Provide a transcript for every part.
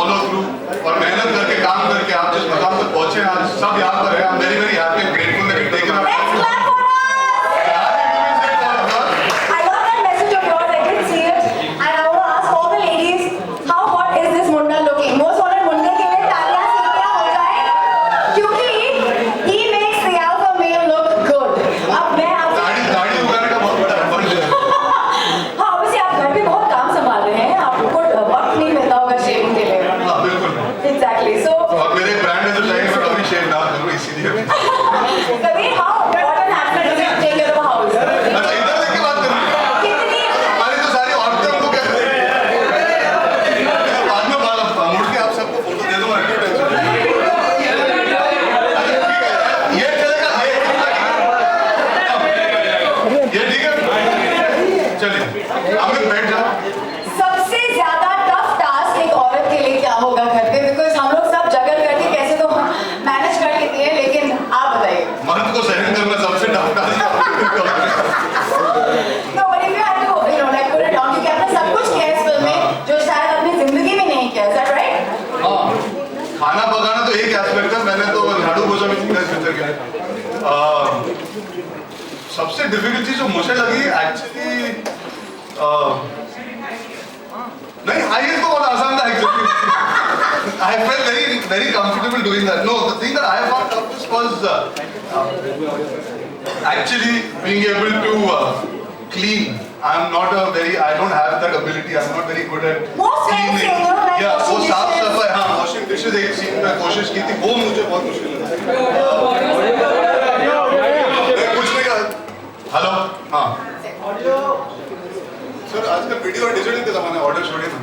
Follow through और मेहनत करके काम करके आप जिस मकाम तक पहुंचे आज सब यहाँ पर है। I am very very happy and grateful that you taken up. सबसे डिफिकल्ट चीज जो मुझे लगी एक्चुअली नहीं आई तो बहुत आसान था actually. I felt very very comfortable doing that. Know the thing that I found toughest was actually being able to clean. I'm not a very, I don't have that ability. I'm not very good at cleaning. Yeah, वो साफ सफाई, हाँ, washing dishes एक scene में कोशिश की थी, वो मुझे बहुत मुश्किल लगा। कुछ नहीं कहा। हेलो, हाँ। सर आजकल वीडियो और डिजिटल के ज़माने ऑर्डर छोड़े ना।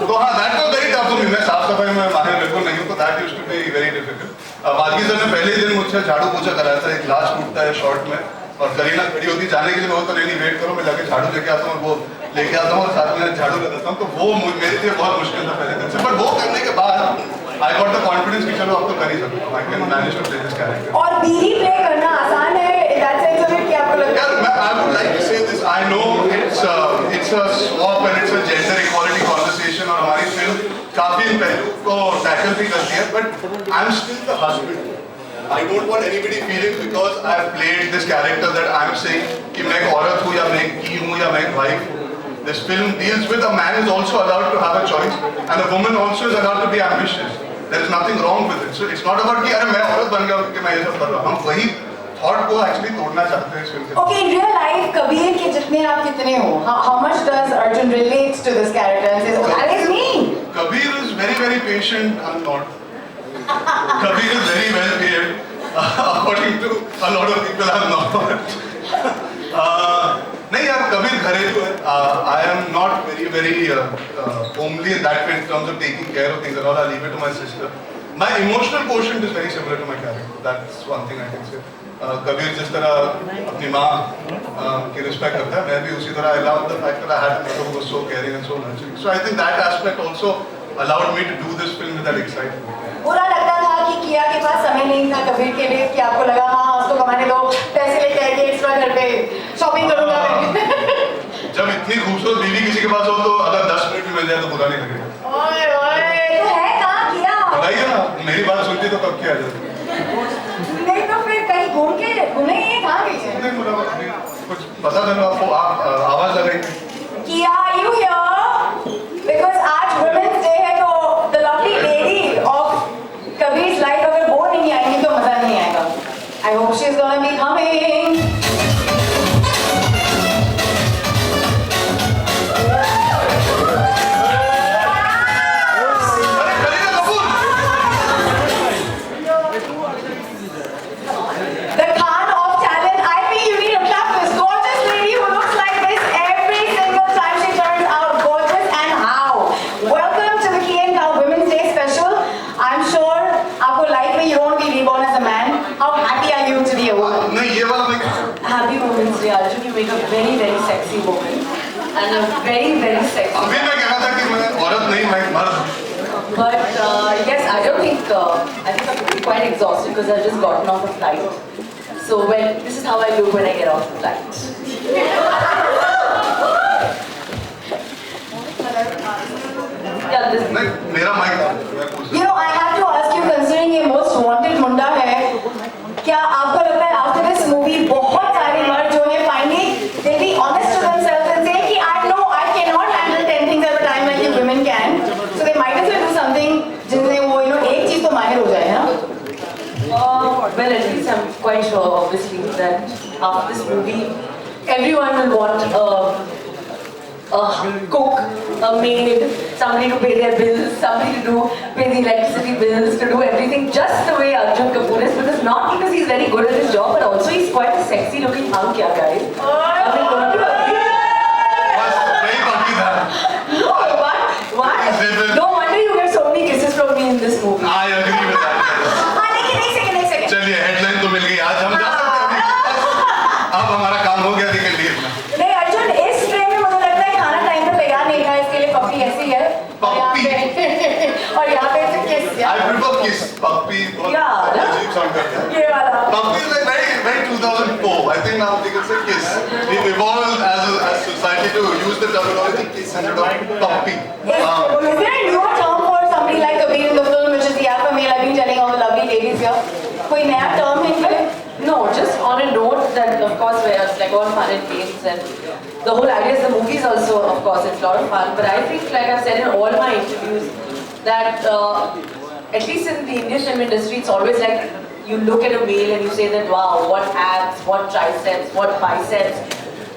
तो हाँ, that was very tough for me. मैं साफ सफाई में माहिर बिल्कुल नहीं हूँ, तो that used to be very difficult. बाकी सर ने पहले दिन मुझसे झाड़ू पोछा कराया था, एक ग्लास टूटता है शॉर्ट में और करीना खड़ी होती जाने के लिए, वो तो नहीं वेट करो, मैं जाके झाड़ू लेके आता हूँ और वो लेके आता हूँ और साथ में झाड़ू लगाता हूँ। तो वो मेरे लिए बहुत मुश्किल था पहले दिन से, बट वो करने के बाद I got the confidence कि चलो अब तो कर ही सकता हूँ, I can manage to play this character. और बीवी प्ले करना आसान है, that sense of it कि आपको लगता है? Yeah, I would like to say this. I know it's a swap and it's a gender equality conversation और हमारी फिल्म काफी इन पहलू को टैकल भी करती है, but I'm still the husband. I don't want anybody feeling because I have played this character that I am saying कि मैं एक औरत हूँ या मैं एक की हूँ या मैं एक वाइफ हूँ. This film deals with a man is also allowed to have a choice and a woman also is allowed to be ambitious. There is nothing wrong with it. So it's not about कि अरे मैं औरत बन गया कि मैं ये सब कर रहा हूँ. हम वही thought को actually तोड़ना चाहते हैं इस film के. Okay, in real life, Kabir के जितने आप कितने हो? How much does Arjun relate to this character and says, "Oh, that is me"? Kabir is very very patient. I'm not. Kabir is very well behaved. According to a lot of people, I'm not. नहीं यार, कबीर घरेलू है. I am not very homely in that way in terms of taking care of things and all. I leave it to my sister. My emotional quotient is very similar to my character. That's one thing I can say. Kabir जिस तरह अपनी माँ की respect करता है, मैं भी उसी तरह. I love the fact that I had a mother who was so caring and so nurturing. So I think that aspect also allowed me to do this film with that excitement. बुरा लगता था कि किया के पास समय नहीं था कबीर के लिए, कि आपको लगा हाँ उसको कमाने दो, पैसे लेके आएंगे एक्स्ट्रा घर पे शॉपिंग करूँगा मैं. जब इतनी खूबसूरत बीवी किसी के पास हो तो अगर 10 मिनट भी मिल जाए तो बुरा नहीं लगेगा. ओए ओए, तो है कहाँ किया? बताइए ना, मेरी बात सुनती तो कब किया जाए. नहीं तो फिर कहीं घूमेंगे कहाँ गई है? नहीं मुझे कुछ पता चलो आपको, आप आवाज लगाएंगे. किया, you here? Because आज Women's Day है तो the lovely lady of Kabir's life अगर वो नहीं आएंगी तो मजा नहीं आएगा. I hope she's gonna be coming. You make a very sexy woman and a very sexy. अभी मैं कह रहा था कि मैं औरत नहीं, मैं मर्द. But yes, I don't think I'm quite exhausted because I've just gotten off a flight. So this is how I look when I get off the flight. Yeah, नहीं, मेरा मेरा माइक मैं पूछ You know, I have to ask you, considering ये most wanted मुंडा है, क्या आपको लगता है after this movie बहुत सारे मर्द जो है finally they'll be honest to themselves and say कि I know I cannot handle 10 things at a time like you women can, so they might as well do something जिनसे वो एक चीज तो माहिर हो जाए ना? Well, at least I'm quite sure, obviously, that after this movie, everyone will want a cook, a maid, somebody to pay their bills, somebody to pay the electricity bills, to do everything just the way Arjun Kapoor is, because not because he's very good at his job, but also he's quite a sexy looking hunk, yeah, guys. I mean, don't you agree? बस नहीं बाकी था No, what? No wonder you get so many kisses from me in this movie. I agree with that हाँ लेकिन एक second चलिए headline तो मिल गई आज हम जा सकते हैं अब हमारा काम हो गया निकल लिए नहीं अर्जुन इस ट्रेन में मुझे लगता है खाना टाइम पे तैयार नहीं था इसके लिए पप्पी ऐसी है और यहाँ पे से किस I prefer kiss puppy Yeah, अजीब साउंड करता है ये वाला puppy is like very 2004 I think now they can say kiss we've evolved as society to use the terminology kiss instead of puppy Is there a newer term for somebody like Kabir in the film which is the alpha male I've been telling all the lovely ladies here कोई नया term है क्या? No, just on a note that of course where it's like all fun and games and the whole idea is the movies also of course it's a lot of fun, but I think like I've said in all my interviews that at least in the Indian film industry it's always like you look at a male and you say that wow, what abs, what triceps, what biceps,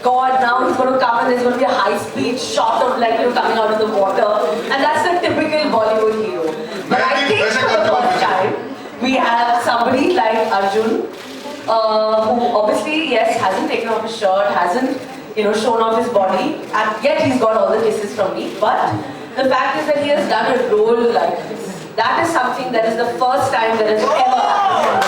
God, now he's going to come and there's going to be a high-speed shot of like coming out of the water, and that's the typical Bollywood hero. But I think for the first time we have somebody like Arjun, who obviously yes hasn't taken off his shirt, hasn't shown off his body, and yet he's got all the kisses from me. But the fact is that he has done a role like this. That is something that is the first time that has ever happened.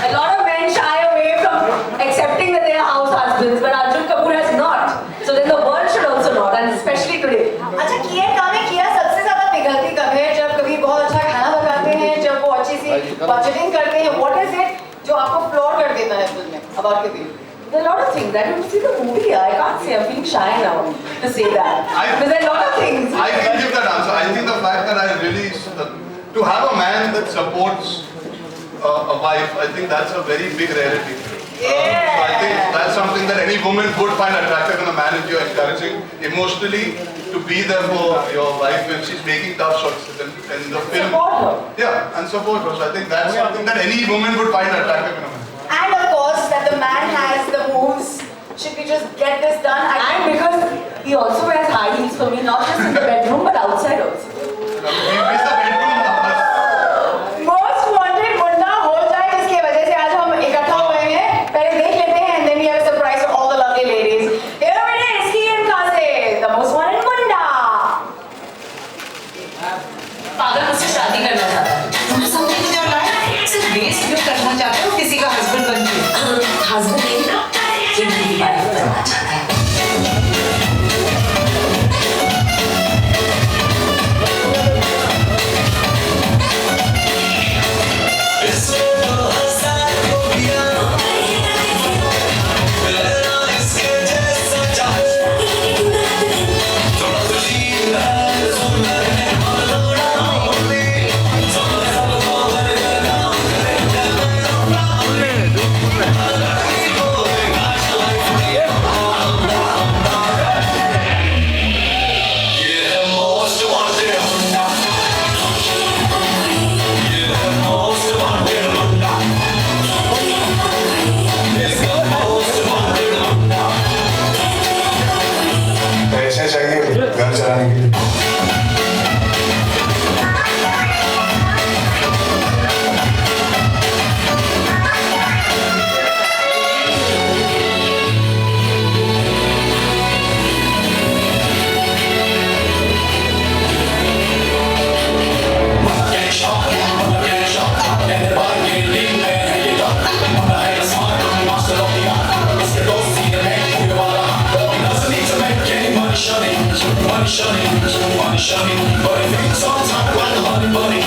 A lot of men shy away from accepting that they are house husbands, but Arjun Kapoor has not. So then the world should also not, and especially today. अच्छा किए काम है किया सबसे ज्यादा पिघलती कब है जब कभी बहुत अच्छा खाना पकाते हैं जब वो अच्छी सी बजटिंग करते हैं what is it जो आपको फ्लोर कर देता है फिल्म में about Kabir? There are a lot of things. I didn't see the movie. I can't say. I'm feeling shy now to say that. Because there are a lot of things. I can give that answer. I think the fact that I really to have a man that supports a wife, I think that's a very big rarity. So I think that's something that any woman would find attractive in a man if you're encouraging emotionally to be there for your wife when she's making tough choices in the film. Support her. Yeah, and support her. So I think that's something that any woman would find attractive in a man. And of course that the man has the moves. Should we just get this done? And because he also wears high heels for me, not just in the bedroom but outside also. We miss the bedroom numbers. Most wanted मुंडा हो जाए जिसकी वजह से आज हम इकट्ठा हुए हैं पहले देख लेते हैं and then we have a surprise for all the lovely ladies. Here it is, Kian Kase, the most wanted मुंडा. पागल मुझसे शादी करना चाहता है। तुम समथिंग इन योर लाइफ सिर्फ बेस्ट जो करना चाहते हो किसी का हस्बैंड बन के हस्बैंड नहीं ना जिंदगी वाइफ बनना चाहता है। पैसे चाहिए घर चलाने के लिए Money, but it makes all time like a money, buddy.